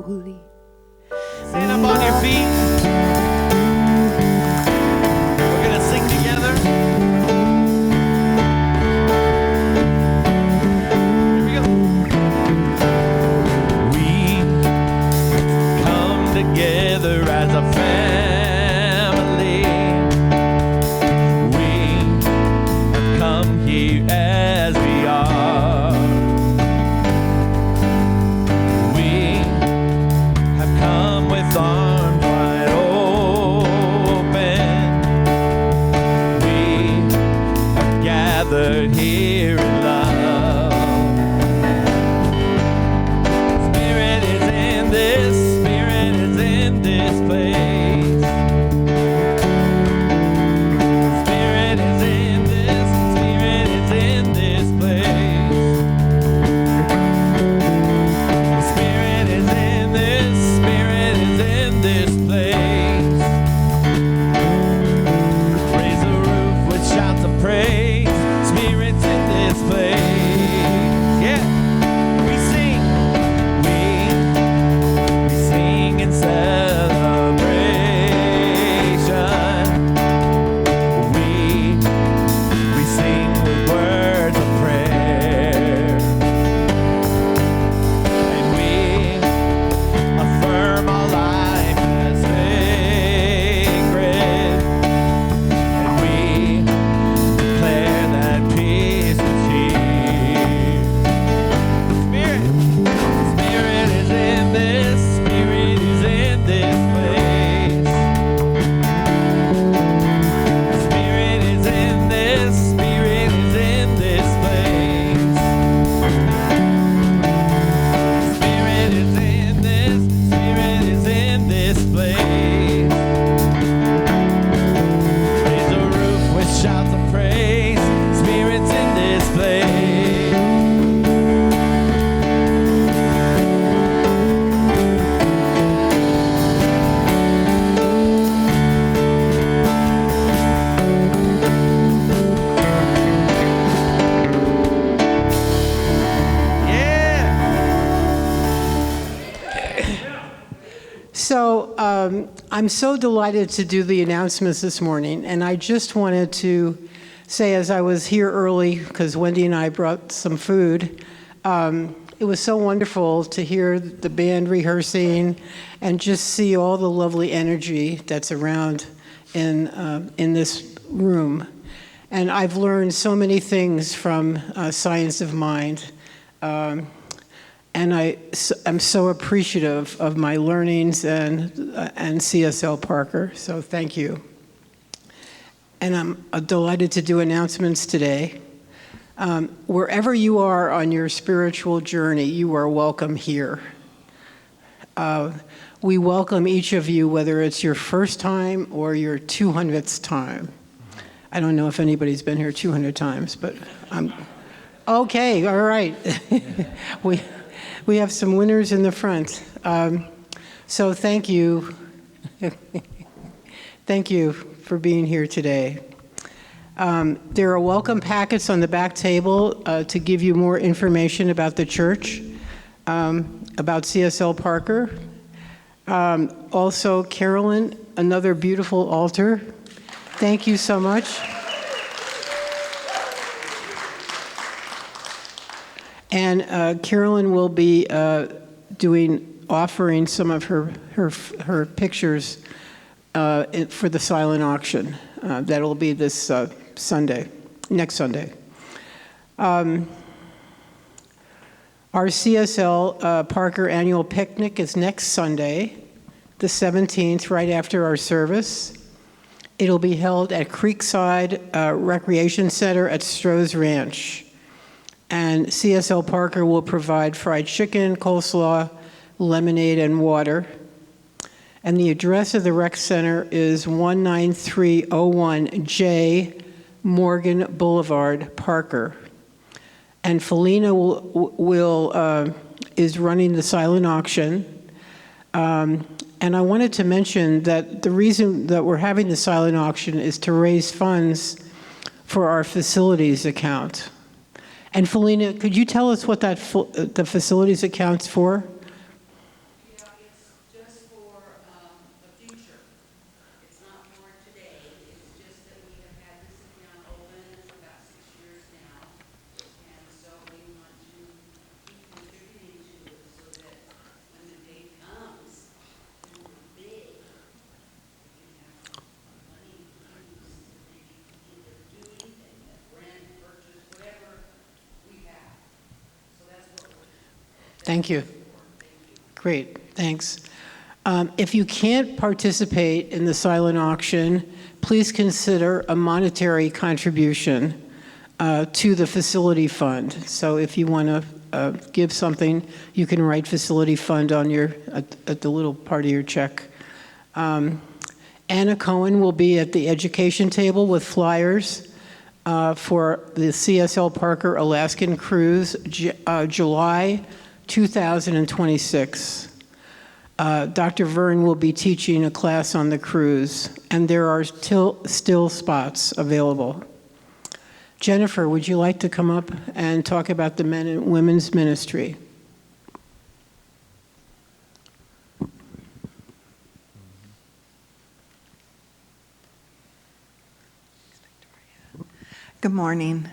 holy. Stand up on your feet. We're going to sing together. Here we go. We come together as a family. We have come here as we are. We have come with arms wide open. We are gathered here in love. Spirit is in this, Spirit is in this place. Spirit is in this, Spirit is in this place. Spirit is in this, Spirit is in this place. Raise the roof with shouts of praise. Spirit's in this place. Yeah, we sing in celebration. We sing with words of prayer. And we affirm our life as sacred. And we declare that peace is here. Spirit is in this, Spirit is in this place. Spirit is in this, Spirit is in this place. Spirit is in this, Spirit is in this place. Raise the roof with shouts of praise. Spirit's in this place. Yeah. So I'm so delighted to do the announcements this morning, and I just wanted to say, as I was here early, because Wendy and I brought some food, it was so wonderful to hear the band rehearsing and just see all the lovely energy that's around in this room. And I've learned so many things from Science of Mind. And I'm so appreciative of my learnings and CSL Parker, so thank you. And I'm delighted to do announcements today. Wherever you are on your spiritual journey, you are welcome here. We welcome each of you, whether it's your first time or your 200th time. I don't know if anybody's been here 200 times, but I'm okay. All right. We have some winners in the front. So thank you. Thank you for being here today. There are welcome packets on the back table to give you more information about the church, about CSL Parker. Also, Carolyn, another beautiful altar. Thank you so much. And Carolyn will be offering some of her pictures for the silent auction. That'll be this Sunday, next Sunday. Our CSL Parker annual picnic is next Sunday, the 17th, right after our service. It'll be held at Creekside Recreation Center at Stroh's Ranch. And CSL Parker will provide fried chicken, coleslaw, lemonade, and water. And the address of the rec center is 19301 J Morgan Boulevard, Parker. And Felina is running the silent auction. And I wanted to mention that the reason that we're having the silent auction is to raise funds for our facilities account. And Felina, could you tell us what the facilities account's for? Thank you. Great, thanks. If you can't participate in the silent auction, please consider a monetary contribution to the facility fund. So if you want to give something, you can write facility fund on at the little part of your check. Anna Cohen will be at the education table with flyers for the CSL Parker Alaskan Cruise, July 2026. Dr. Verne will be teaching a class on the cruise, and there are still spots available. Jennifer, would you like to come up and talk about the men and women's ministry? Good morning.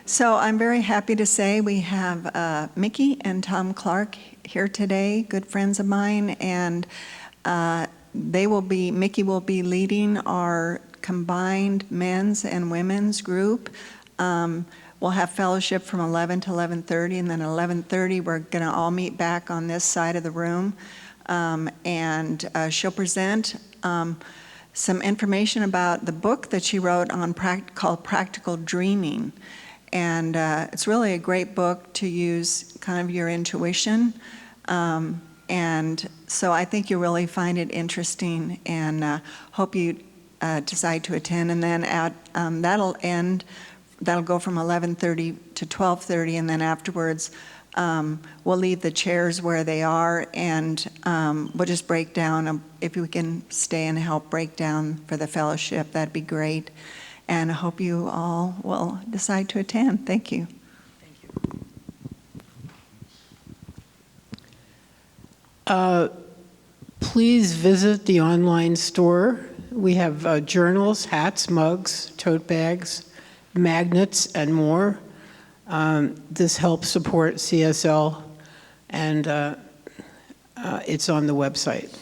So I'm very happy to say we have Mickey and Tom Clark here today, good friends of mine, and Mickey will be leading our combined men's and women's group. We'll have fellowship from 11 to 11:30, and then at 11:30 we're going to all meet back on this side of the room, and she'll present some information about the book that she wrote on called Practical Dreaming. And it's really a great book to use kind of your intuition. And so I think you'll really find it interesting, and hope you decide to attend. And then that'll go from 11:30 to 12:30, and then afterwards we'll leave the chairs where they are, and we'll just break down. If we can stay and help break down for the fellowship, that'd be great. And I hope you all will decide to attend. Thank you. Please visit the online store. We have journals, hats, mugs, tote bags, magnets, and more. This helps support CSL, and it's on the website.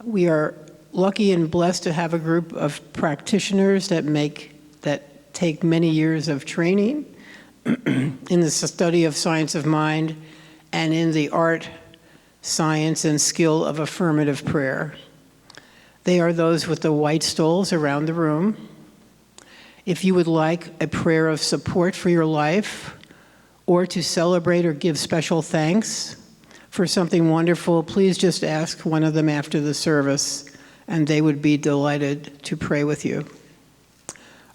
We are lucky and blessed to have a group of practitioners that take many years of training in the study of science of mind and in the art, science, and skill of affirmative prayer. They are those with the white stoles around the room. If you would like a prayer of support for your life, or to celebrate or give special thanks for something wonderful, please just ask one of them after the service, and they would be delighted to pray with you.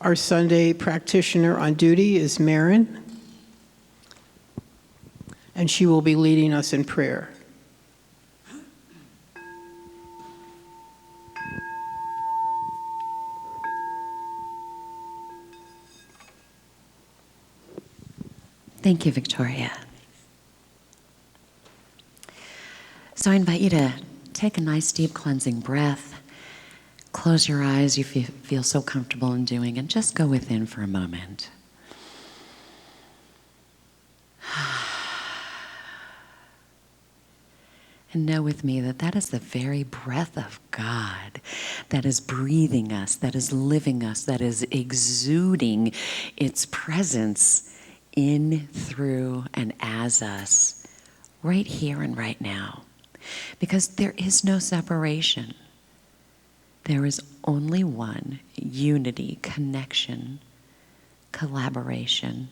Our Sunday practitioner on duty is Marin, and she will be leading us in prayer. Thank you, Victoria. So I invite you to take a nice deep cleansing breath. Close your eyes, you feel so comfortable in doing, and just go within for a moment. And know with me that that is the very breath of God that is breathing us, that is living us, that is exuding its presence in, through, and as us, right here and right now. Because there is no separation. There is only one: unity, connection, collaboration.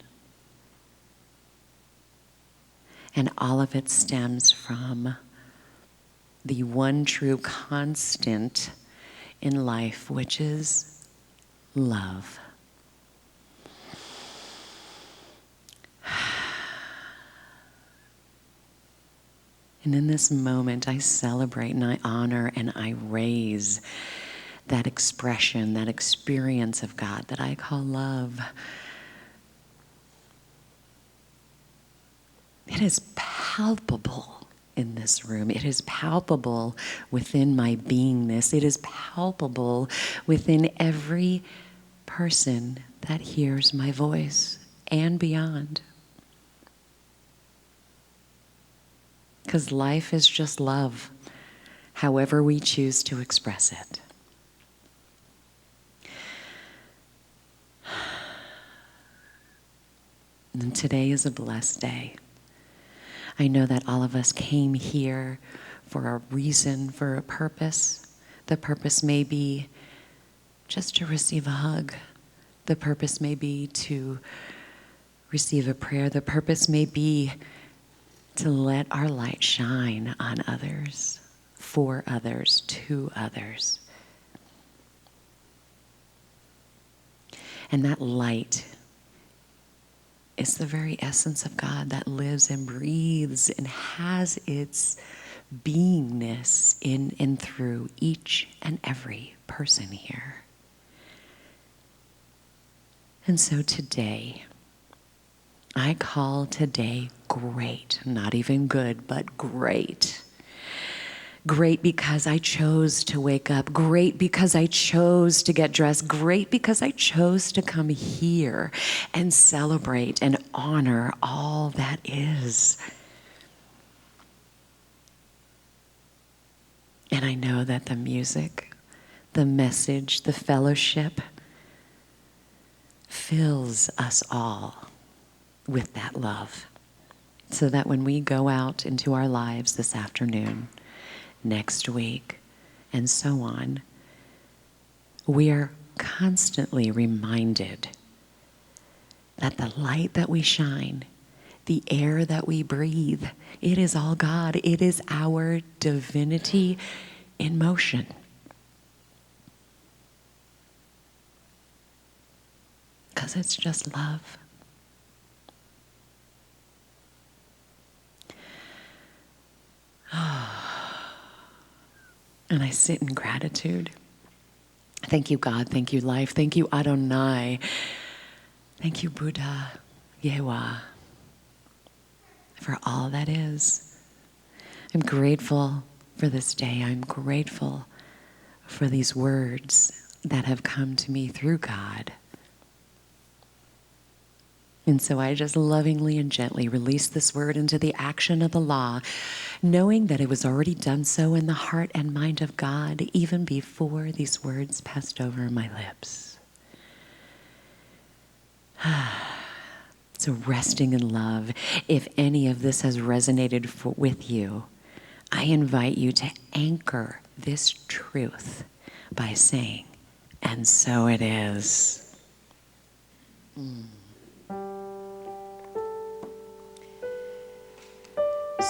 And all of it stems from the one true constant in life, which is love. And in this moment, I celebrate and I honor and I raise that expression, that experience of God that I call love. It is palpable in this room. It is palpable within my beingness. It is palpable within every person that hears my voice and beyond. Because life is just love, however we choose to express it. And today is a blessed day. I know that all of us came here for a reason, for a purpose. The purpose may be just to receive a hug. The purpose may be to receive a prayer. The purpose may be to let our light shine on others, for others, to others. And that light is the very essence of God that lives and breathes and has its beingness in and through each and every person here. And so today, I call today great, not even good, but great. Great because I chose to wake up. Great because I chose to get dressed. Great because I chose to come here and celebrate and honor all that is. And I know that the music, the message, the fellowship fills us all with that love. So that when we go out into our lives this afternoon, next week, and so on, we are constantly reminded that the light that we shine, the air that we breathe, it is all God. It is our divinity in motion. Because it's just love. And I sit in gratitude. Thank you, God. Thank you, life. Thank you, Adonai. Thank you, Buddha, Yewa, for all that is. I'm grateful for this day. I'm grateful for these words that have come to me through God. And so I just lovingly and gently release this word into the action of the law, knowing that it was already done so in the heart and mind of God even before these words passed over my lips. So resting in love, if any of this has resonated with you, I invite you to anchor this truth by saying, and so it is.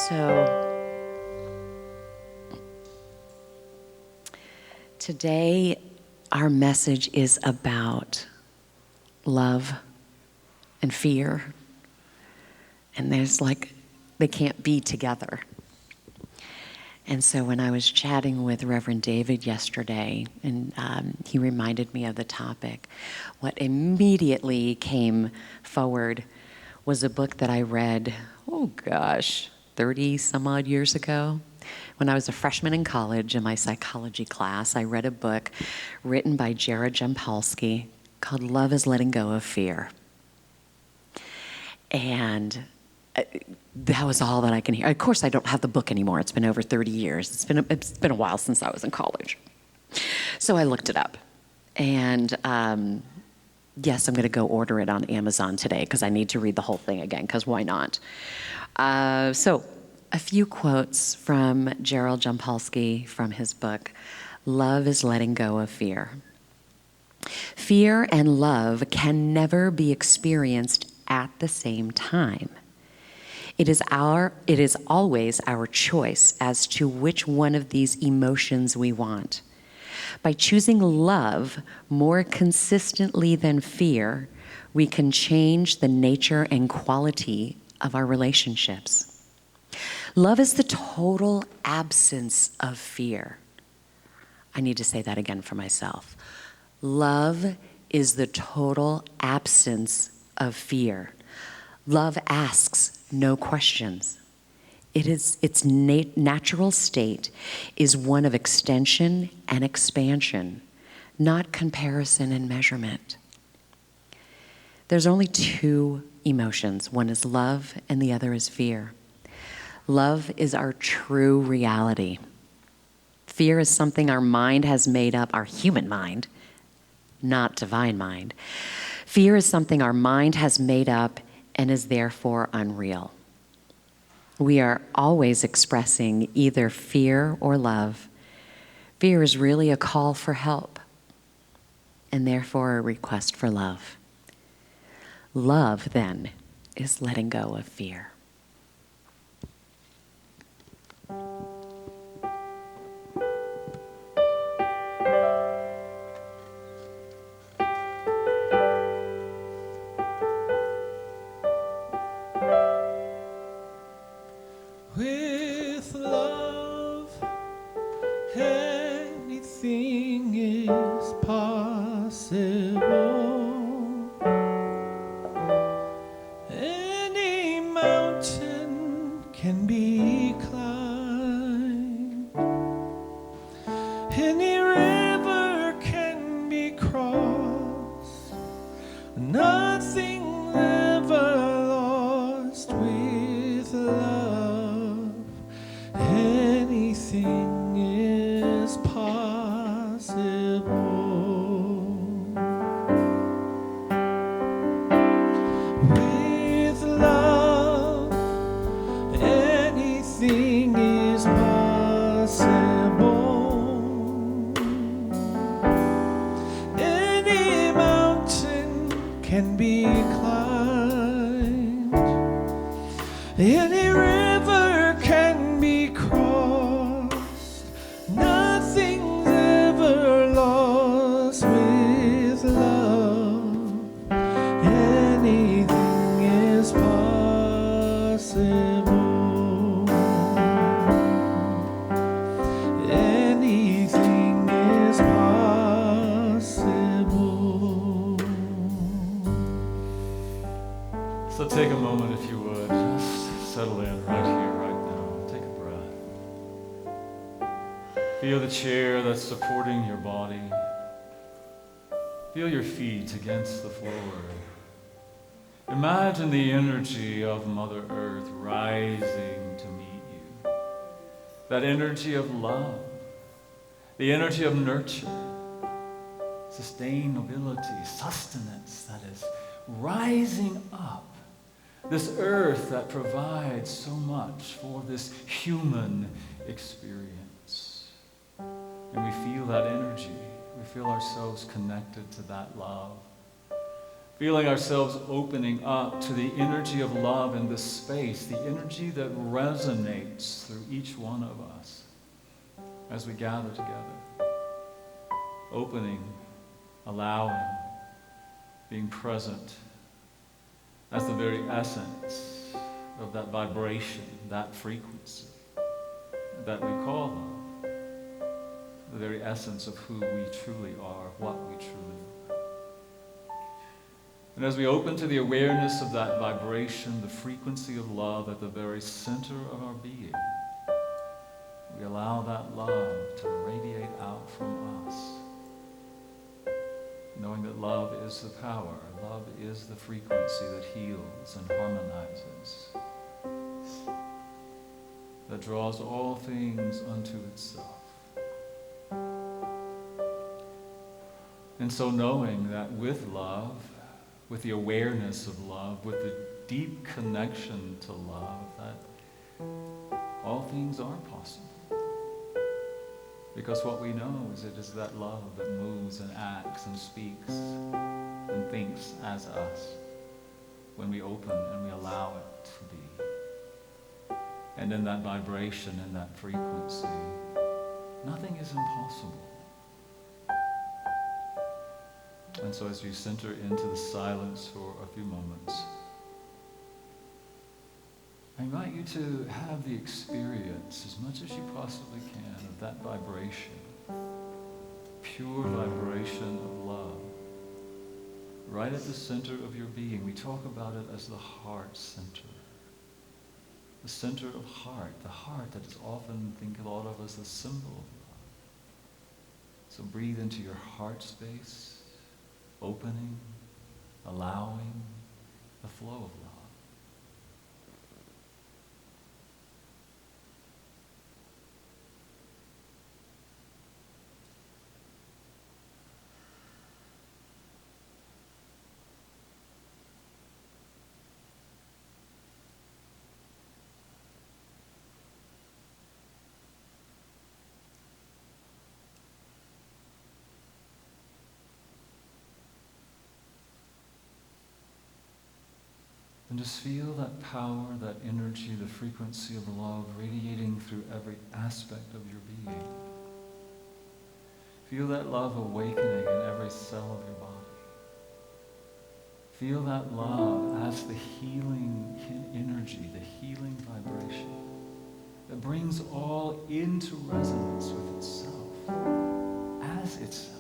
So today our message is about love and fear. And they can't be together. And so when I was chatting with Reverend David yesterday, and he reminded me of the topic, what immediately came forward was a book that I read, 30 some odd years ago. When I was a freshman in college in my psychology class, I read a book written by Jared Jampolsky called Love is Letting Go of Fear. And that was all that I can hear. Of course, I don't have the book anymore. It's been over 30 years. It's been a while since I was in college. So I looked it up. And yes, I'm going to go order it on Amazon today because I need to read the whole thing again, because why not? So a few quotes from Gerald Jampolsky from his book, Love is Letting Go of Fear. Fear and love can never be experienced at the same time. It is always our choice as to which one of these emotions we want. By choosing love more consistently than fear, we can change the nature and quality of our relationships. Love is the total absence of fear. I need to say that again for myself. Love is the total absence of fear. Love asks no questions. Its natural state is one of extension and expansion, not comparison and measurement. There's only two emotions. One is love and the other is fear. Love is our true reality. Fear is something our mind has made up, our human mind, not divine mind. Fear is something our mind has made up and is therefore unreal. We are always expressing either fear or love. Fear is really a call for help, and therefore a request for love. Love, then, is letting go of fear. With love, anything is possible. Any mountain can be climbed. Any river can be crossed. Nothing's ever lost with love. Anything is possible. With love, anything is possible. Any mountain can be climbed. Any river can be crossed. Nothing's ever lost with love. Anything is possible. Anything is possible. So take a moment, if you would, just settle in right here, right now. Take a breath. Feel the chair that's supporting your body. Feel your feet against the floor. Imagine the energy of Mother Earth rising to meet you. That energy of love, the energy of nurture, sustainability, sustenance that is rising up. This earth that provides so much for this human experience. And we feel that energy. We feel ourselves connected to that love. Feeling ourselves opening up to the energy of love in this space, the energy that resonates through each one of us as we gather together. Opening, allowing, being present. That's the very essence of that vibration, that frequency that we call love. The very essence of who we truly are, what we truly are. And as we open to the awareness of that vibration, the frequency of love at the very center of our being, we allow that love to radiate out from us. Knowing that love is the power, love is the frequency that heals and harmonizes, that draws all things unto itself. And so knowing that with love, with the awareness of love, with the deep connection to love, that all things are possible. Because what we know is it is that love that moves and acts and speaks and thinks as us when we open and we allow it to be. And in that vibration, in that frequency, nothing is impossible. And so as you center into the silence for a few moments, I invite you to have the experience, as much as you possibly can, of that vibration, pure vibration of love, right at the center of your being. We talk about it as the heart center. The center of heart, the heart that is often thought of as the symbol of love. So breathe into your heart space, opening, allowing the flow of love. And just feel that power, that energy, the frequency of love radiating through every aspect of your being. Feel that love awakening in every cell of your body. Feel that love as the healing energy, the healing vibration that brings all into resonance with itself, as itself.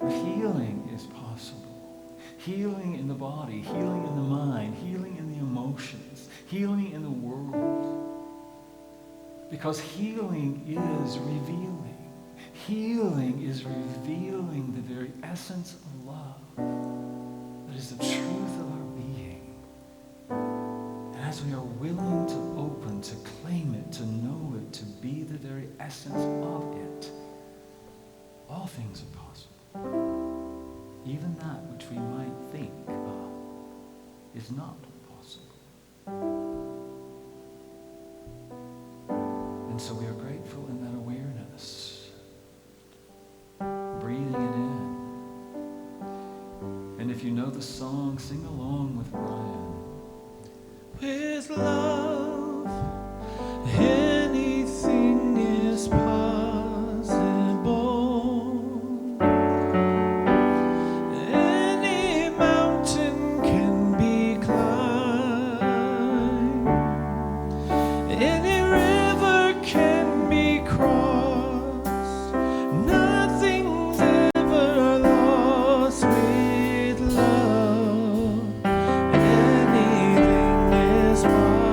Healing is possible. Healing in the body, healing in the mind, healing in the emotions, healing in the world. Because healing is revealing. Healing is revealing the very essence of love. That is the truth of our being. And as we are willing to open, to claim it, to know it, to be the very essence of it, all things are possible. Even that which we might think is not possible. And so we are grateful in that awareness, breathing it in. And if you know the song, sing along with Brian. With love, anything is possible. Any mountain can be climbed. Any river can be crossed. Nothing's ever lost with love. Anything is possible.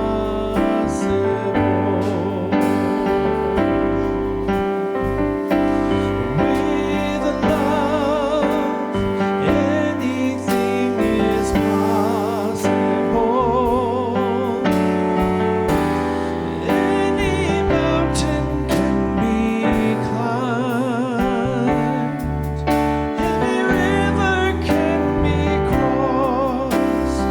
With love, anything is possible. Any mountain can be climbed. Any river can be crossed.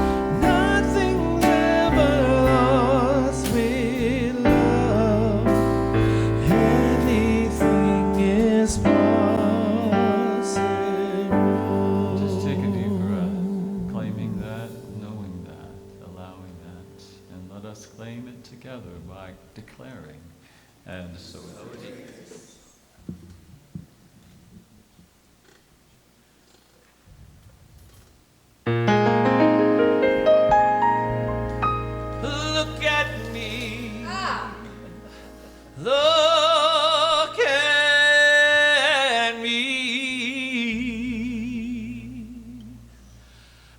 Nothing's ever lost with love. Anything is possible. Just take a deep breath, claiming that, knowing that, allowing that, and let us claim it together by declaring, and so it is. Look at me. Look at me.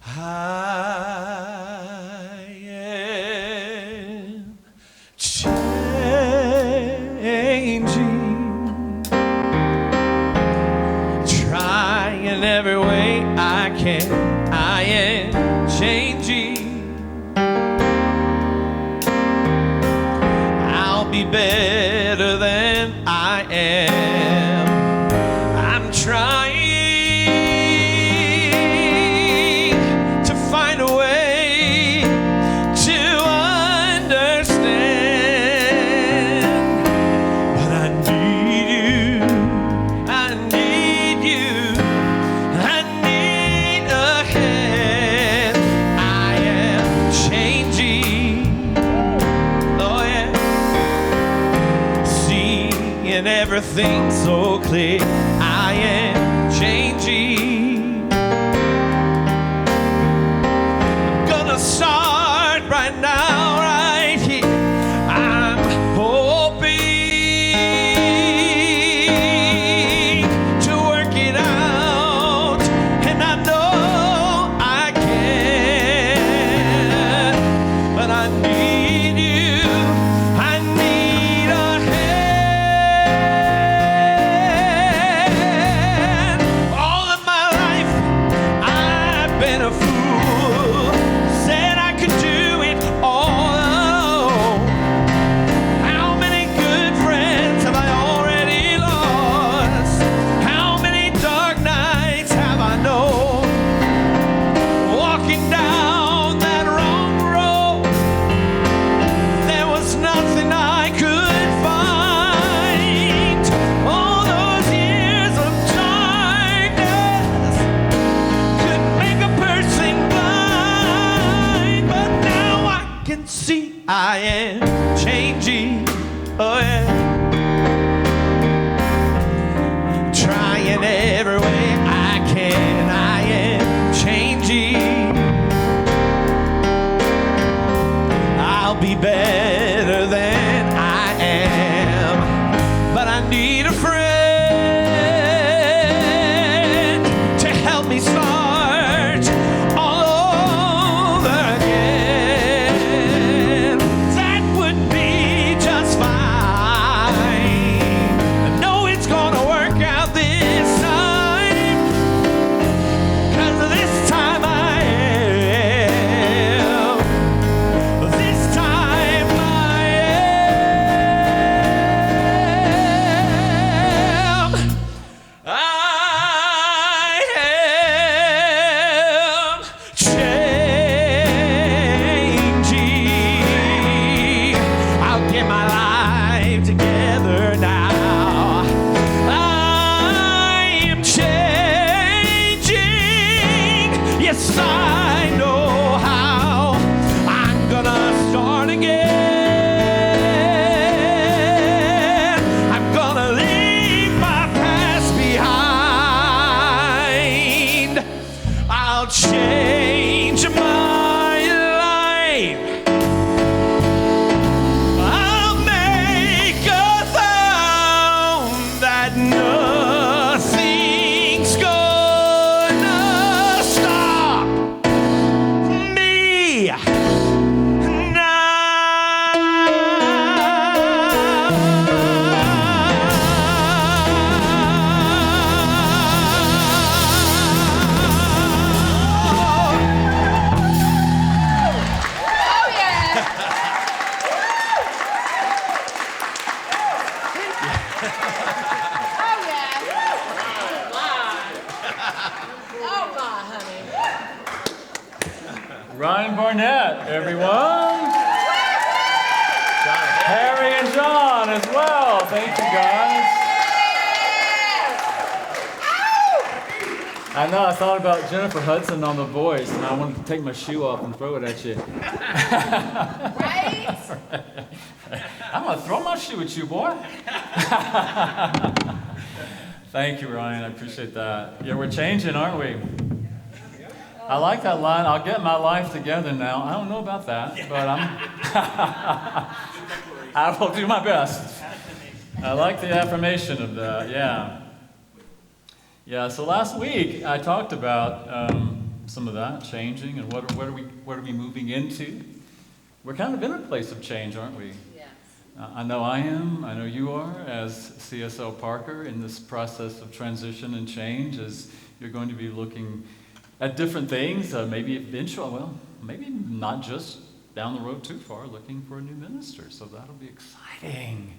I am changing. Trying every way I can. I am changing. I'll be better than I am. I'm trying to find a way to understand. But I need you. I need you. I need a hand. I am changing. Oh yeah. Seeing everything so clear. I am changing. I'm gonna start right now, right here. I'm hoping to work it out, and I know I can. But I need you. I need a hand. All of my life I've been a fool. Said I could do it all alone. How many good friends have I already lost? How many dark nights have I known? Walking down that wrong road, there was nothing I could find. All those years of darkness could make a person I'll change my life. I'll make a vow that nothing's gonna stop me Ryan Barnett, everyone. Harry and John as well. Thank you, guys. I know, I thought about Jennifer Hudson on The Voice, and I wanted to take my shoe off and throw it at you. Right? I'm going to throw my shoe at you, boy. Thank you, Ryan. I appreciate that. Yeah, we're changing, aren't we? I like that line. I'll get my life together now. I don't know about that, but I will do my best. I like the affirmation of that. Yeah. Yeah. So last week I talked about some of that changing and what are we moving into. We're kind of in a place of change, aren't we? Yes. I know I am. I know you are, as CSL Parker, in this process of transition and change, as you're going to be looking at different things, maybe not just down the road too far, looking for a new minister. So that'll be exciting.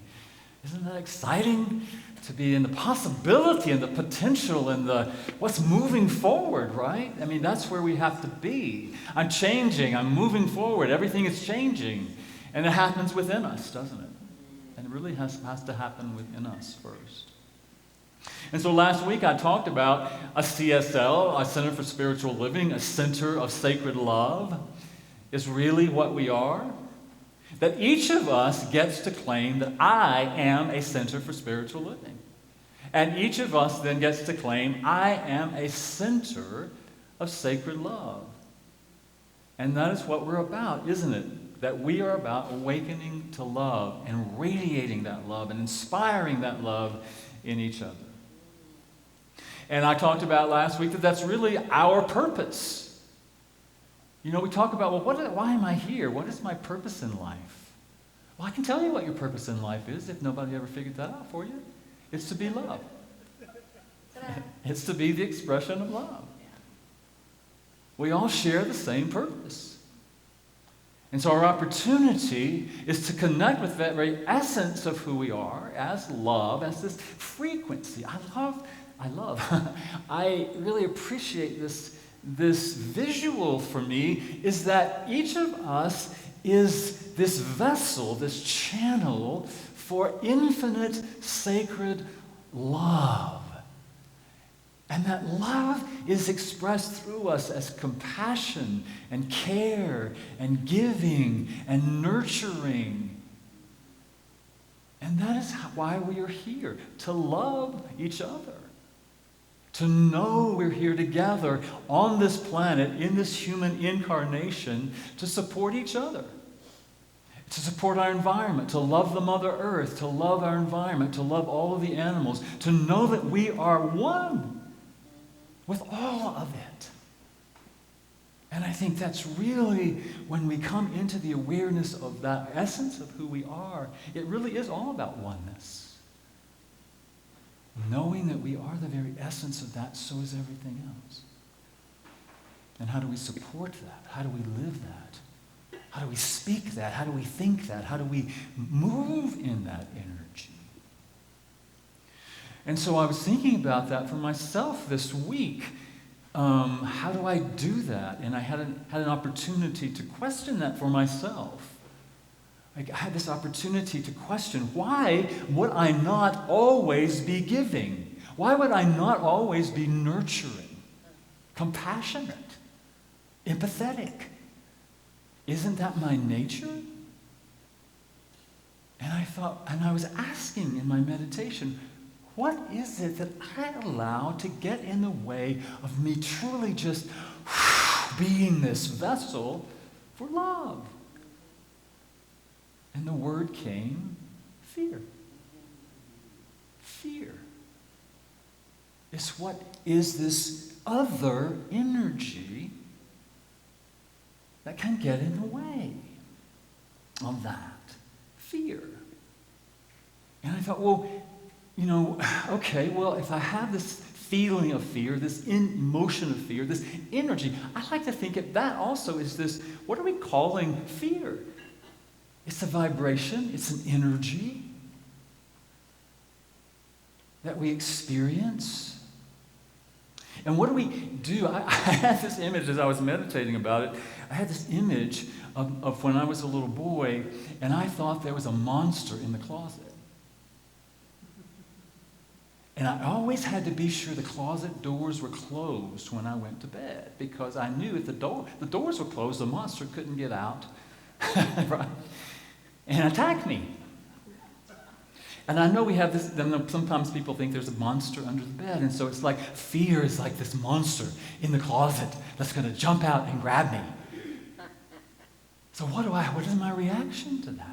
Isn't that exciting? To be in the possibility and the potential and the what's moving forward, right? I mean, that's where we have to be. I'm changing, I'm moving forward, everything is changing. And it happens within us, doesn't it? And it really has to happen within us first. And so last week I talked about a CSL, a Center for Spiritual Living, a center of sacred love, is really what we are. That each of us gets to claim that I am a center for spiritual living. And each of us then gets to claim I am a center of sacred love. And that is what we're about, isn't it? That we are about awakening to love and radiating that love and inspiring that love in each other. And I talked about last week that that's really our purpose. You know, we talk about, well, why am I here? What is my purpose in life? Well, I can tell you what your purpose in life is if nobody ever figured that out for you. It's to be love. It's to be the expression of love. We all share the same purpose. And so our opportunity is to connect with that very essence of who we are as love, as this frequency. I really appreciate this visual for me, is that each of us is this vessel, this channel for infinite sacred love. And that love is expressed through us as compassion and care and giving and nurturing. And that is why we are here, to love each other. To know we're here together on this planet, in this human incarnation, to support each other. To support our environment, to love the Mother Earth, to love our environment, to love all of the animals, to know that we are one with all of it. And I think that's really when we come into the awareness of that essence of who we are, it really is all about oneness. Knowing that we are the very essence of that, so is everything else. And how do we support that? How do we live that? How do we speak that? How do we think that? How do we move in that energy? And so I was thinking about that for myself this week. How do I do that? And I had an opportunity to question that for myself. I had this opportunity to question, why would I not always be giving? Why would I not always be nurturing, compassionate, empathetic? Isn't that my nature? And I thought, and I was asking in my meditation, What is it that I allow to get in the way of me truly just being this vessel for love? And the word came, fear. Fear. It's what is this other energy that can get in the way of that fear. And I thought, well, okay, well, if I have this feeling of fear, this emotion of fear, this energy, I like to think of that also is this, what are we calling fear? It's a vibration, it's an energy that we experience. And what do we do? I had this image as I was meditating about it. I had this image of when I was a little boy, and I thought there was a monster in the closet. And I always had to be sure the closet doors were closed when I went to bed, because I knew if the doors were closed, the monster couldn't get out right, and attack me. And I know we have this, sometimes people think there's a monster under the bed, and so it's like fear is like this monster in the closet that's going to jump out and grab me. So what is my reaction to that?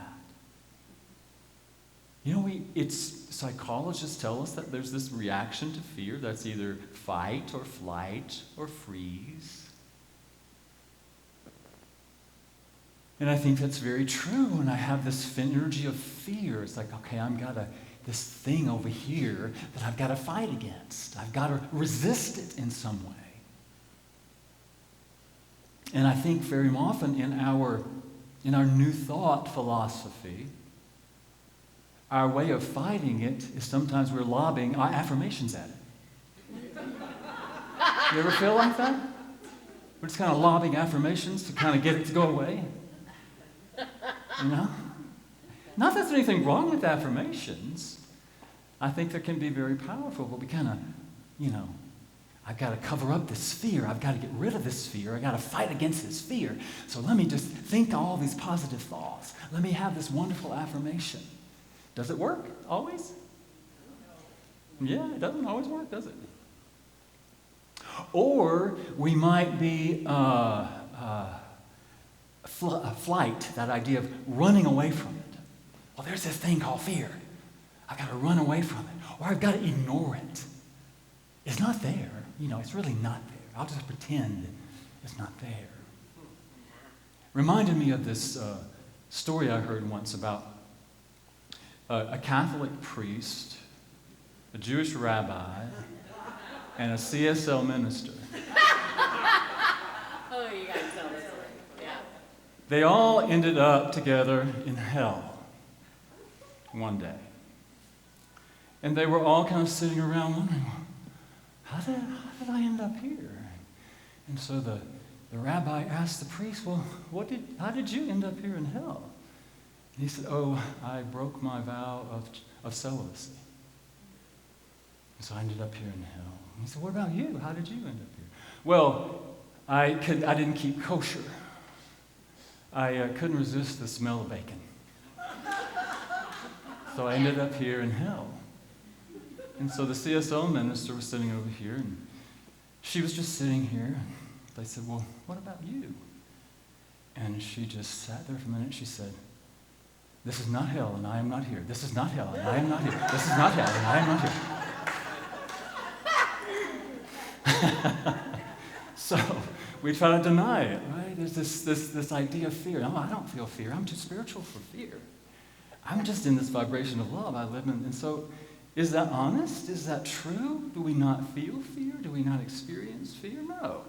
Psychologists tell us that there's this reaction to fear that's either fight or flight or freeze. And I think that's very true. When I have this energy of fear, it's like, okay, this thing over here that I've got to fight against. I've got to resist it in some way. And I think very often in our New Thought philosophy, our way of fighting it is sometimes we're lobbing our affirmations at it. You ever feel like that? We're just kind of lobbing affirmations to kind of get it to go away. Not that there's anything wrong with affirmations. I think they can be very powerful, but we kind of, I've got to cover up this fear. I've got to get rid of this fear. I've got to fight against this fear. So let me just think all these positive thoughts. Let me have this wonderful affirmation. Does it work always? Yeah, it doesn't always work, does it? Or we might be flight, that idea of running away from it. Well, there's this thing called fear. I've got to run away from it. Or I've got to ignore it. It's not there. It's really not there. I'll just pretend it's not there. Reminded me of this story I heard once about a Catholic priest, a Jewish rabbi, and a CSL minister. Oh, you gotta tell this story. Yeah. They all ended up together in hell one day. And they were all kind of sitting around wondering, how did I end up here? And so the rabbi asked the priest, well, how did you end up here in hell? And he said, I broke my vow of celibacy. And so I ended up here in hell. And he said, what about you? How did you end up here? Well, I didn't keep kosher. I couldn't resist the smell of bacon. So I ended up here in hell. And so the CSO minister was sitting over here, and she was just sitting here. And they said, well, what about you? And she just sat there for a minute, and she said, this is not hell, and I am not here. This is not hell, and I am not here. This is not hell, and I am not here. So we try to deny it, right? There's this idea of fear. No, I don't feel fear. I'm too spiritual for fear. I'm just in this vibration of love I live in. And so is that honest? Is that true? Do we not feel fear? Do we not experience fear? No.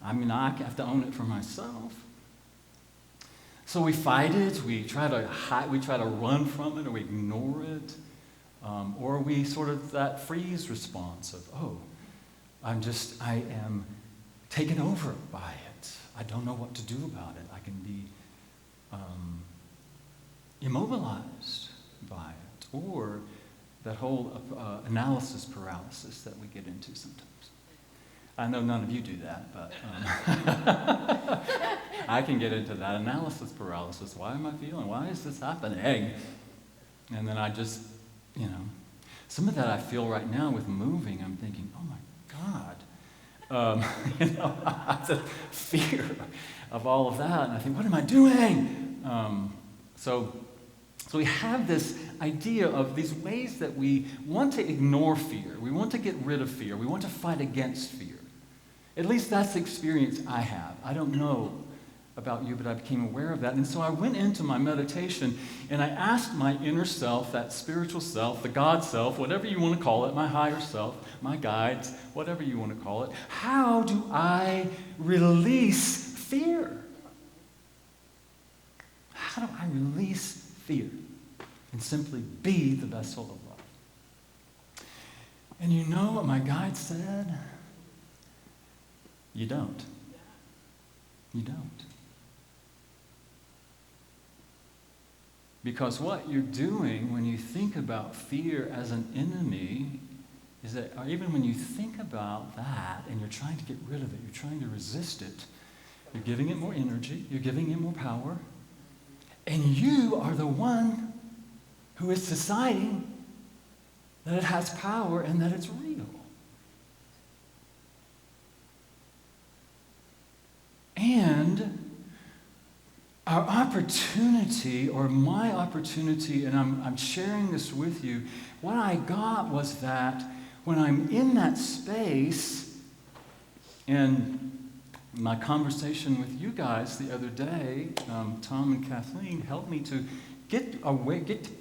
I have to own it for myself. So we fight it, we try to hide, we try to run from it, or we ignore it, or we sort of that freeze response of, I am taken over by it. I don't know what to do about it. I can be immobilized by it, or that whole analysis paralysis that we get into sometimes. I know none of you do that, but I can get into that analysis paralysis. Why am I feeling? Why is this happening? And then I just, Some of that I feel right now with moving. I'm thinking, oh my God. The fear of all of that. And I think, what am I doing? So we have this idea of these ways that we want to ignore fear. We want to get rid of fear. We want to fight against fear. At least that's the experience I have. I don't know about you, but I became aware of that. And so I went into my meditation and I asked my inner self, that spiritual self, the God self, whatever you want to call it, my higher self, my guides, whatever you want to call it, how do I release fear? How do I release fear and simply be the vessel of love? And you know what my guide said? You don't. You don't. Because what you're doing when you think about fear as an enemy is that, or even when you think about that and you're trying to get rid of it, you're trying to resist it, you're giving it more energy, you're giving it more power, and you are the one who is deciding that it has power and that it's real. And our opportunity, or my opportunity, and I'm sharing this with you, what I got was that when I'm in that space, and my conversation with you guys the other day, Tom and Kathleen helped me to get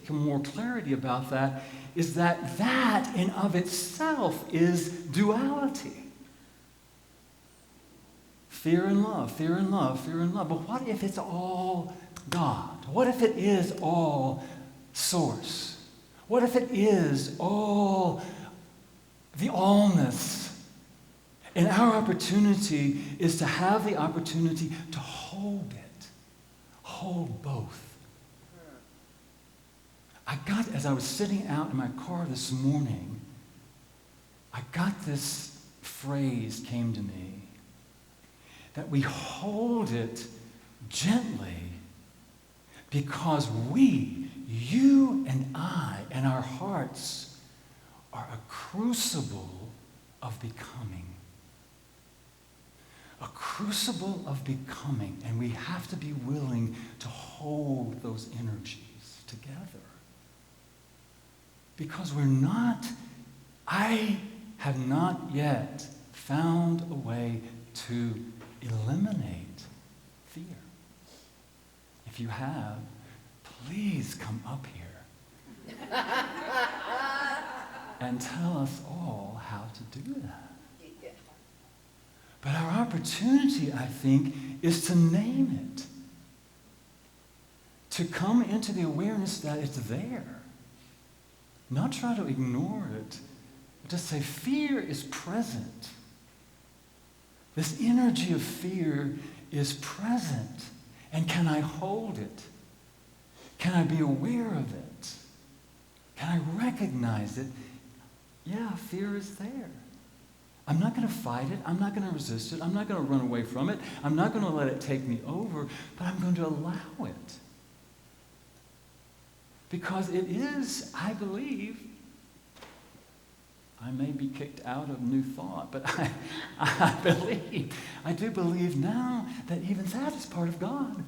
more clarity about that, is that that in of itself is duality. Fear and love, fear and love, fear and love. But what if it's all God? What if it is all source? What if it is all the allness? And our opportunity is to have the opportunity to hold it. Hold both. As I was sitting out in my car this morning, I got this phrase came to me. That we hold it gently because we, you and I, and our hearts are a crucible of becoming. A crucible of becoming, and we have to be willing to hold those energies together. Because I have not yet found a way to eliminate fear. If you have, please come up here and tell us all how to do that. But our opportunity, I think, is to name it. To come into the awareness that it's there. Not try to ignore it, but to say fear is present. This energy of fear is present. And can I hold it? Can I be aware of it? Can I recognize it? Yeah, fear is there. I'm not going to fight it. I'm not going to resist it. I'm not going to run away from it. I'm not going to let it take me over, but I'm going to allow it. Because it is, I believe, I may be kicked out of New Thought, but I do believe now that even that is part of God.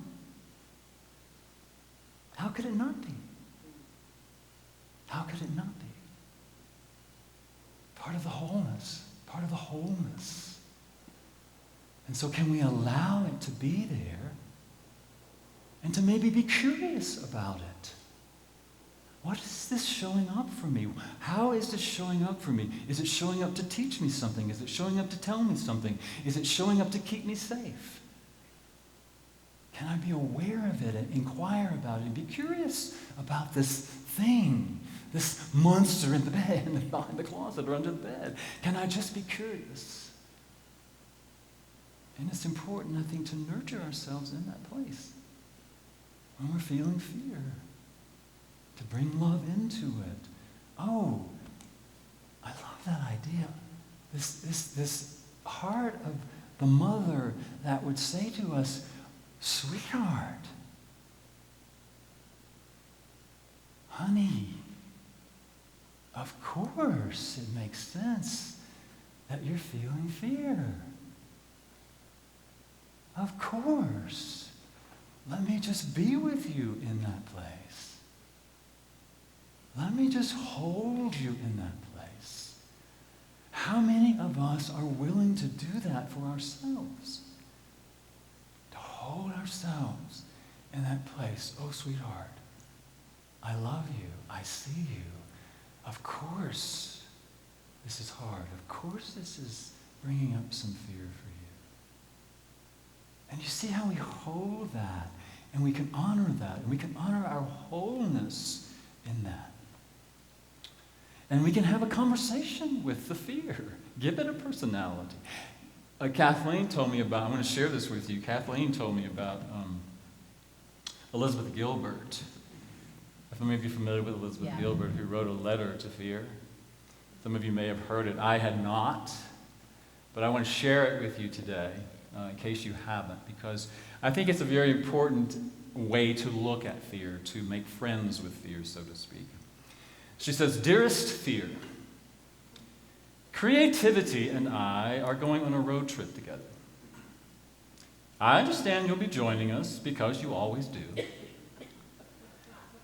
How could it not be? How could it not be? Part of the wholeness, part of the wholeness. And so can we allow it to be there and to maybe be curious about it? What is this showing up for me? How is this showing up for me? Is it showing up to teach me something? Is it showing up to tell me something? Is it showing up to keep me safe? Can I be aware of it and inquire about it and be curious about this thing, this monster in the bed, behind the closet or under the bed? Can I just be curious? And it's important, I think, to nurture ourselves in that place when we're feeling fear. To bring love into it. Oh, I love that idea. This heart of the mother that would say to us, sweetheart, honey, Of course, it makes sense that you're feeling fear. Of course. Let me just be with you in that place. Let me just hold you in that place. How many of us are willing to do that for ourselves? To hold ourselves in that place. Oh, sweetheart, I love you. I see you. Of course, this is hard. Of course, this is bringing up some fear for you. And you see how we hold that, and we can honor that, and we can honor our wholeness in that. And we can have a conversation with the fear. Give it a personality. Kathleen told me about, I want to share this with you. Kathleen told me about Elizabeth Gilbert. Some of you are familiar with Elizabeth Gilbert, who wrote a letter to fear. Some of you may have heard it. I had not. But I want to share it with you today, in case you haven't, because I think it's a very important way to look at fear, to make friends with fear, so to speak. She says, "Dearest fear, creativity and I are going on a road trip together. I understand you'll be joining us because you always do.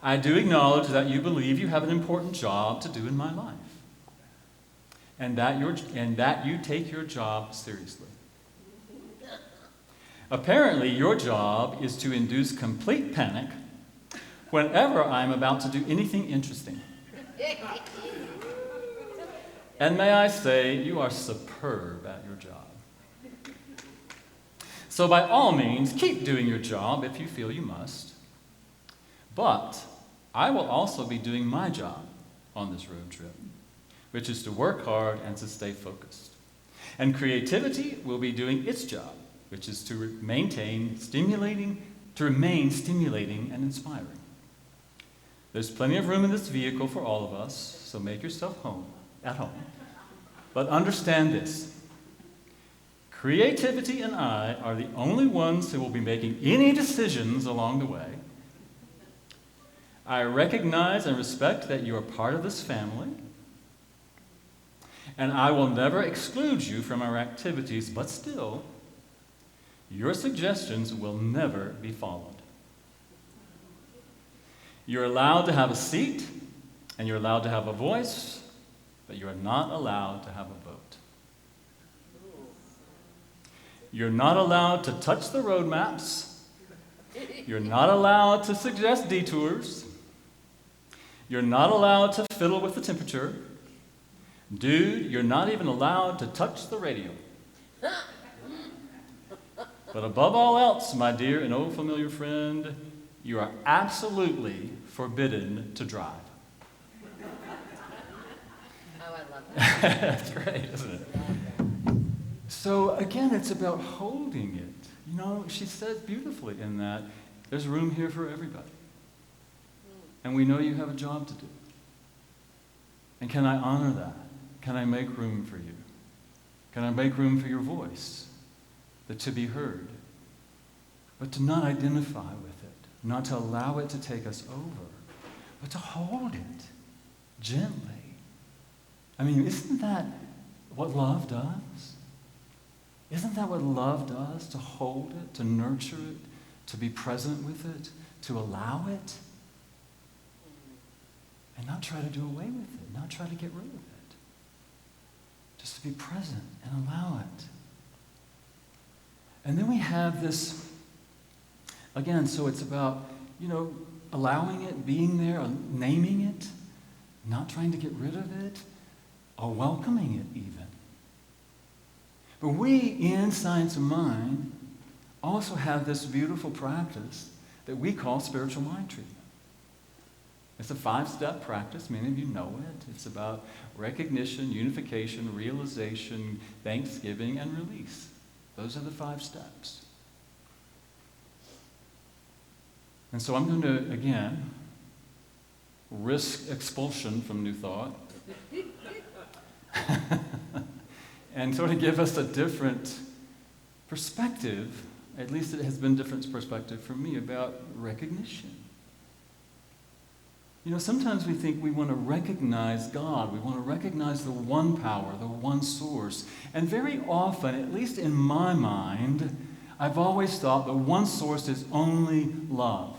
I do acknowledge that you believe you have an important job to do in my life, and that you take your job seriously. Apparently, your job is to induce complete panic whenever I'm about to do anything interesting. And may I say, you are superb at your job. So by all means, keep doing your job if you feel you must. But I will also be doing my job on this road trip, which is to work hard and to stay focused. And creativity will be doing its job, which is to remain stimulating and inspiring. There's plenty of room in this vehicle for all of us, so make yourself at home. But understand this. Creativity and I are the only ones who will be making any decisions along the way. I recognize and respect that you are part of this family, and I will never exclude you from our activities, but still, your suggestions will never be followed. You're allowed to have a seat, and you're allowed to have a voice, but you are not allowed to have a vote. You're not allowed to touch the road maps. You're not allowed to suggest detours. You're not allowed to fiddle with the temperature. Dude, you're not even allowed to touch the radio. But above all else, my dear and old familiar friend, you are absolutely forbidden to drive. Oh, I love that. That's great, isn't it? So again, it's about holding it. You know, she said beautifully in that there's room here for everybody. And we know you have a job to do. And can I honor that? Can I make room for you? Can I make room for your voice? To be heard. But to not identify with it, not to allow it to take us over, but to hold it gently. I mean, isn't that what love does? Isn't that what love does? To hold it, to nurture it, to be present with it, to allow it, and not try to do away with it, not try to get rid of it. Just to be present and allow it. And then we have this, again, so it's about, allowing it, being there, naming it, not trying to get rid of it, or welcoming it even. But we, in Science of Mind, also have this beautiful practice that we call spiritual mind treatment. It's a 5-step practice. Many of you know it. It's about recognition, unification, realization, thanksgiving, and release. Those are the 5 steps. And so I'm going to, again, risk expulsion from New Thought and sort of give us a different perspective, at least it has been a different perspective for me, about recognition. You know, sometimes we think we want to recognize God. We want to recognize the one power, the one source. And very often, at least in my mind, I've always thought the one source is only love.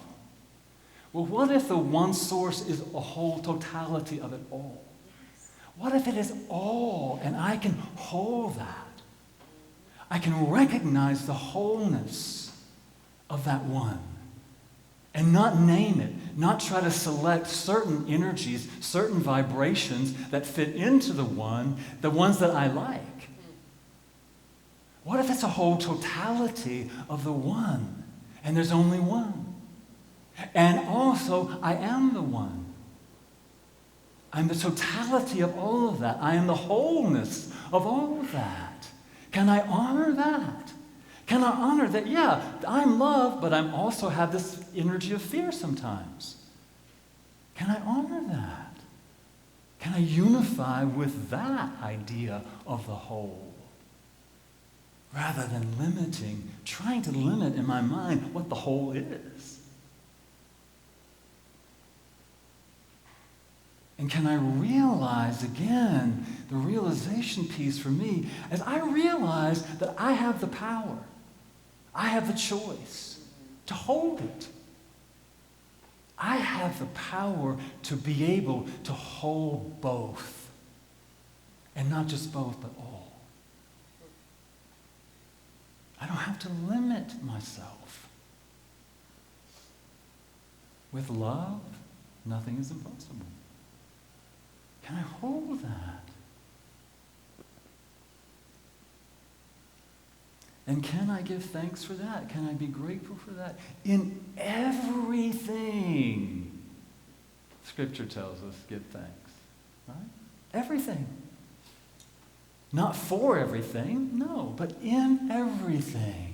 Well, what if the one source is a whole totality of it all? What if it is all, and I can hold that? I can recognize the wholeness of that one and not name it, not try to select certain energies, certain vibrations that fit into the one, the ones that I like. What if it's a whole totality of the one, and there's only one? And also, I am the one. I'm the totality of all of that. I am the wholeness of all of that. Can I honor that? Can I honor that, yeah, I'm love, but I also have this energy of fear sometimes? Can I honor that? Can I unify with that idea of the whole? Rather than limiting, trying to limit in my mind what the whole is. And can I realize, again, the realization piece for me, as I realize that I have the power, I have the choice to hold it. I have the power to be able to hold both. And not just both, but all. I don't have to limit myself. With love, nothing is impossible. Can I hold that? And can I give thanks for that? Can I be grateful for that? In everything, Scripture tells us, give thanks. Right? Everything. Not for everything, no, but in everything.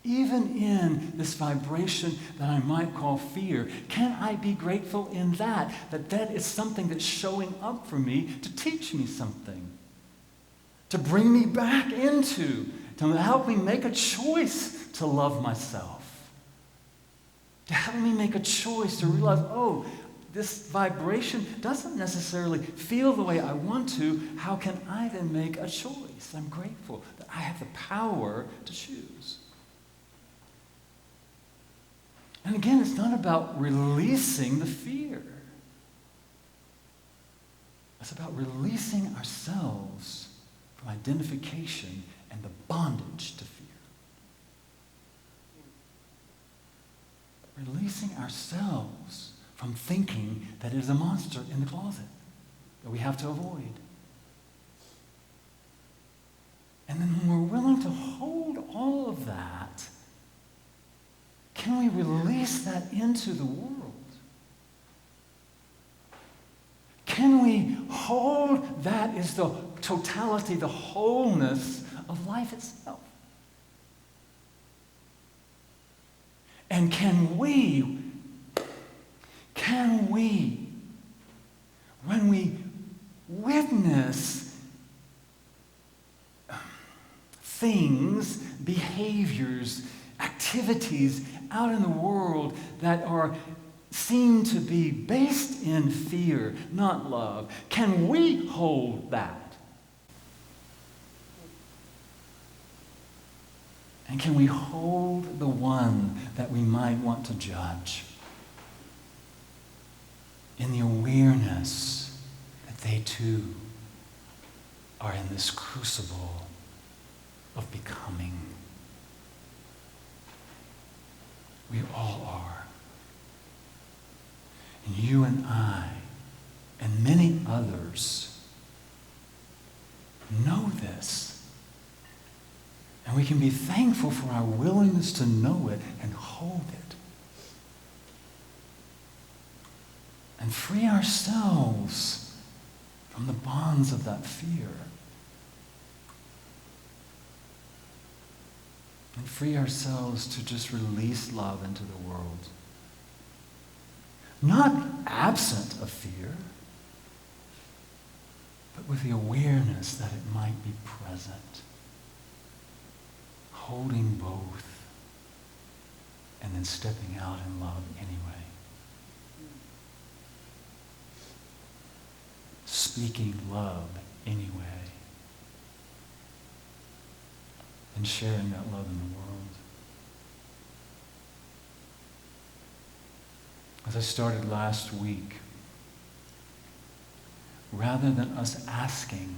Even in this vibration that I might call fear, can I be grateful in that? That is something that's showing up for me to teach me something. To bring me back into, to help me make a choice to love myself. To help me make a choice to realize, oh, this vibration doesn't necessarily feel the way I want to. How can I then make a choice? I'm grateful that I have the power to choose. And again, it's not about releasing the fear. It's about releasing ourselves from identification and the bondage to fear. Releasing ourselves from thinking that it is a monster in the closet that we have to avoid. And then when we're willing to hold all of that, can we release that into the world? Can we hold that as the totality, the wholeness of life itself? And can we, when we witness things, behaviors, activities out in the world that seem to be based in fear, not love, can we hold that? And can we hold the one that we might want to judge in the awareness that they too are in this crucible of becoming? We all are. And you and I and many others know this. And we can be thankful for our willingness to know it and hold it. And free ourselves from the bonds of that fear. And free ourselves to just release love into the world. Not absent of fear, but with the awareness that it might be present. Holding both and then stepping out in love anyway. speaking love anyway, and sharing that love in the world. As I started last week, rather than us asking,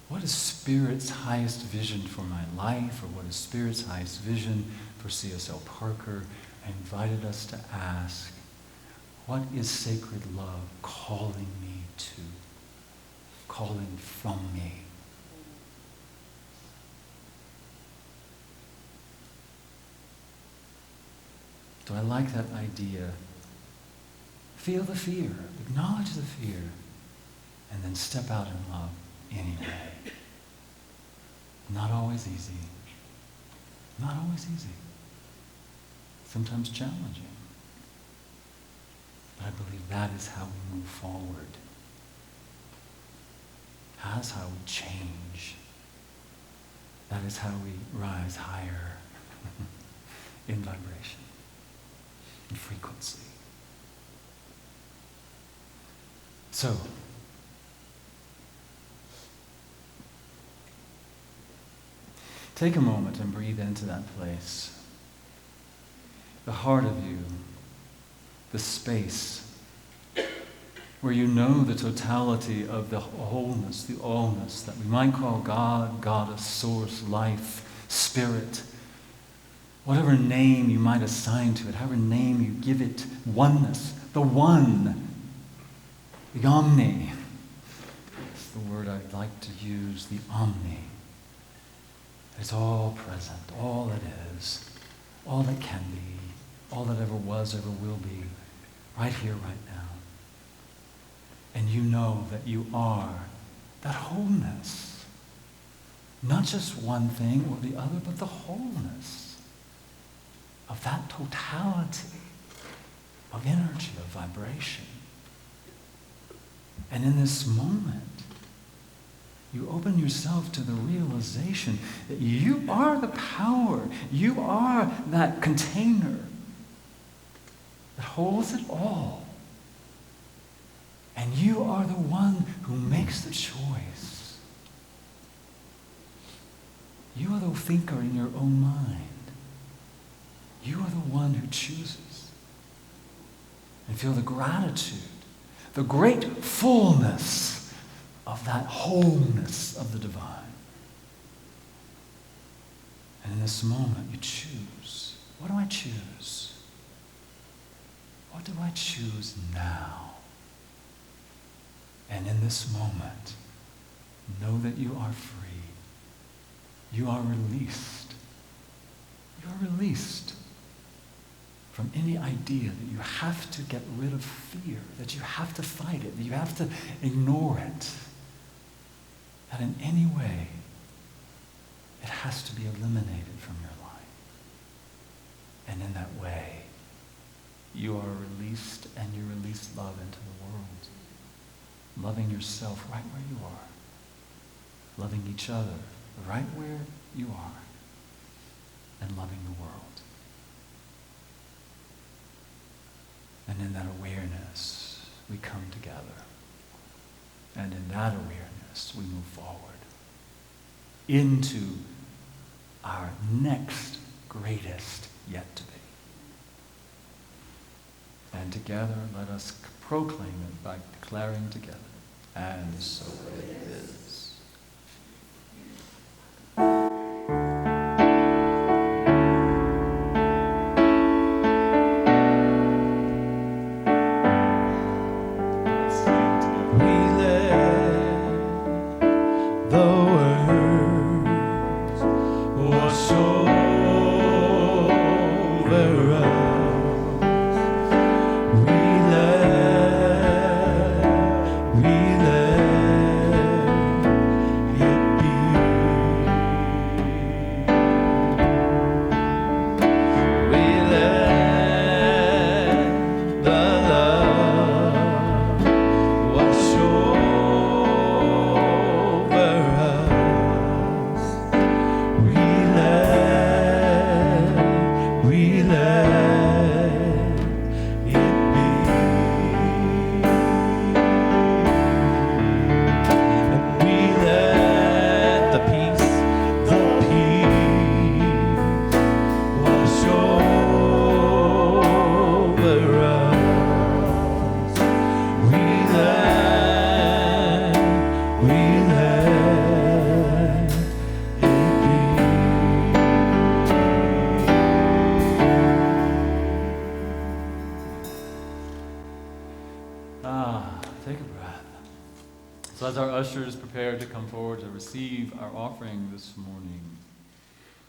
what is Spirit's highest vision for my life, or what is Spirit's highest vision for C.S.L. Parker, I invited us to ask, what is sacred love calling me to, calling from me? So I like that idea. Feel the fear, acknowledge the fear, and then step out in love anyway. Not always easy. Not always easy. Sometimes challenging. But I believe that is how we move forward. That's how we change. That is how we rise higher in vibration, in frequency. So, take a moment and breathe into that place. The heart of you, the space where you know the totality of the wholeness, the allness that we might call God, Goddess, Source, Life, Spirit, whatever name you might assign to it, however name you give it, oneness, the one, the omni. That's the word I'd like to use, the omni. It's all present, all that is, all that can be, all that ever was, ever will be, right here, right now. And you know that you are that wholeness. Not just one thing or the other, but the wholeness of that totality of energy, of vibration. And in this moment, you open yourself to the realization that you are the power. You are that container that holds it all. And you are the one who makes the choice. You are the thinker in your own mind. You are the one who chooses. And feel the gratitude, the great fullness of that wholeness of the divine. And in this moment, you choose. What do I choose? What do I choose now? And in this moment, know that you are free. You are released. You are released from any idea that you have to get rid of fear, that you have to fight it, that you have to ignore it, that in any way it has to be eliminated from your life. And in that way, you are released, and you release love into the world. Loving yourself right where you are. Loving each other right where you are. And loving the world. And in that awareness, we come together. And in that awareness, we move forward into our next greatest yet to be. And together, let us proclaim it by declaring together, and so it is. So as our ushers prepare to come forward to receive our offering this morning,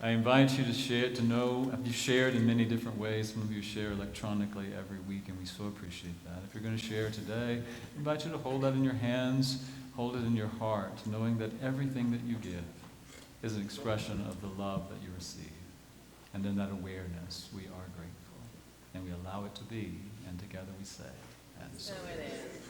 I invite you to share, to know, you've shared in many different ways. Some of you share electronically every week, and we so appreciate that. If you're going to share today, I invite you to hold that in your hands, hold it in your heart, knowing that everything that you give is an expression of the love that you receive. And in that awareness, we are grateful, and we allow it to be, and together we say, and so it is.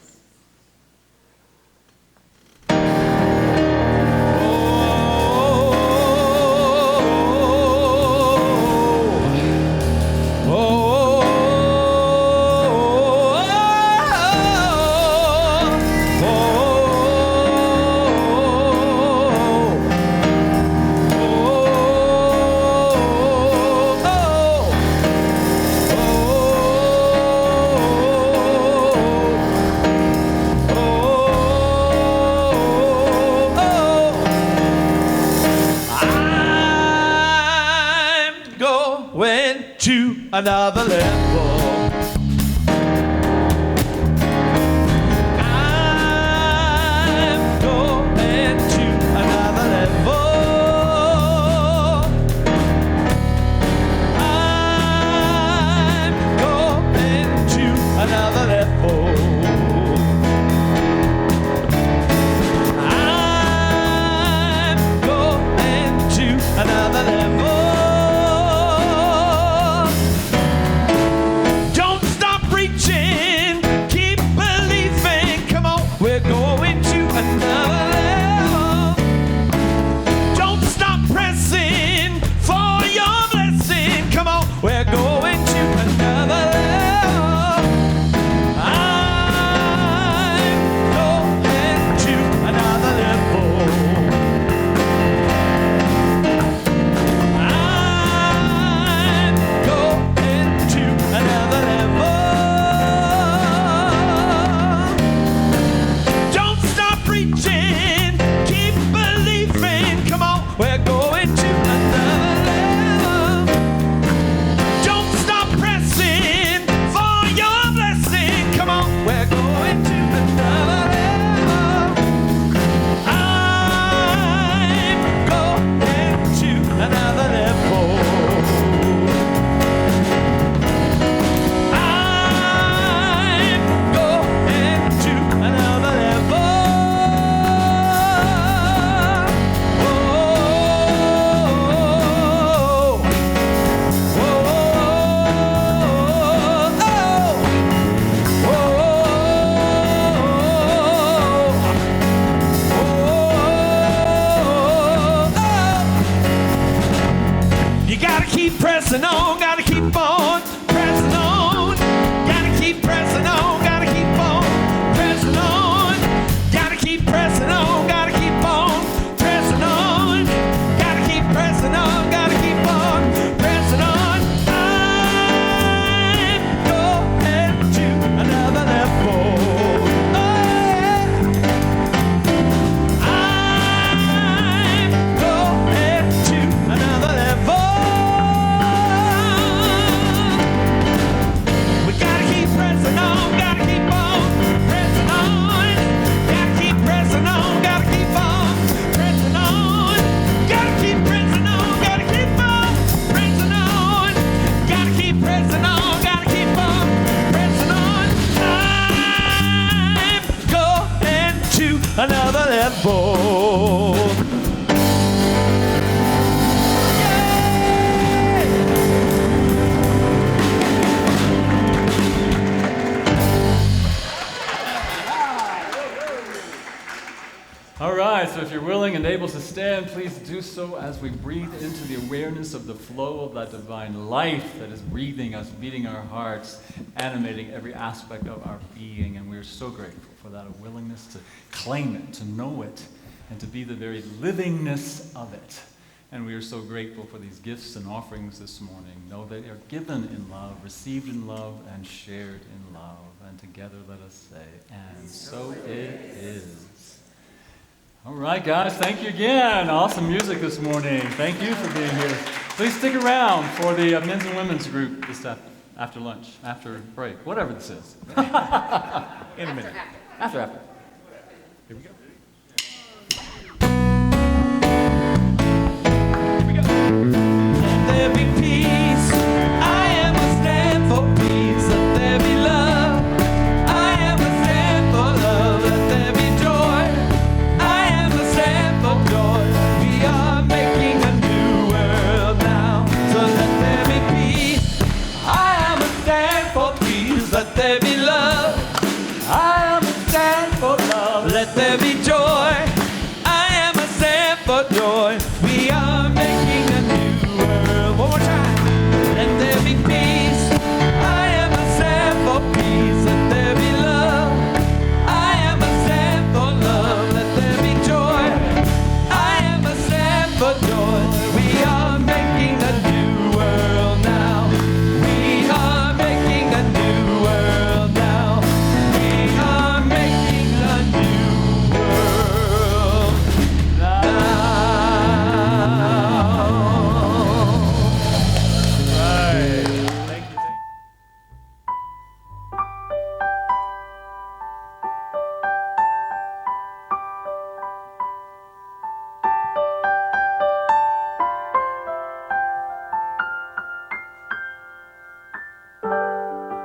Another level. I'm going to another level. I'm going to another level. I'm going to another level. Pressing on, gotta keep on pressing on. Gotta keep pressing on, gotta keep on pressing on. Gotta keep pressing on, gotta keep on pressing on. Gotta keep pressing on, gotta keep on pressing on. I'm going to another level. Oh, yeah. I'm going to another level. Another level. All right, so if you're willing and able to stand, please do so as we breathe into the awareness of the flow of that divine life that is breathing us, beating our hearts, animating every aspect of our being. And we're so grateful for that willingness to claim it, to know it, and to be the very livingness of it. And we are so grateful for these gifts and offerings this morning. Know they are given in love, received in love, and shared in love. And together let us say, and so it is. All right, guys, thank you again. Awesome music this morning. Thank you for being here. Please stick around for the men's and women's group this after lunch, after break, whatever this is. In a minute. After. Here we go. me peace.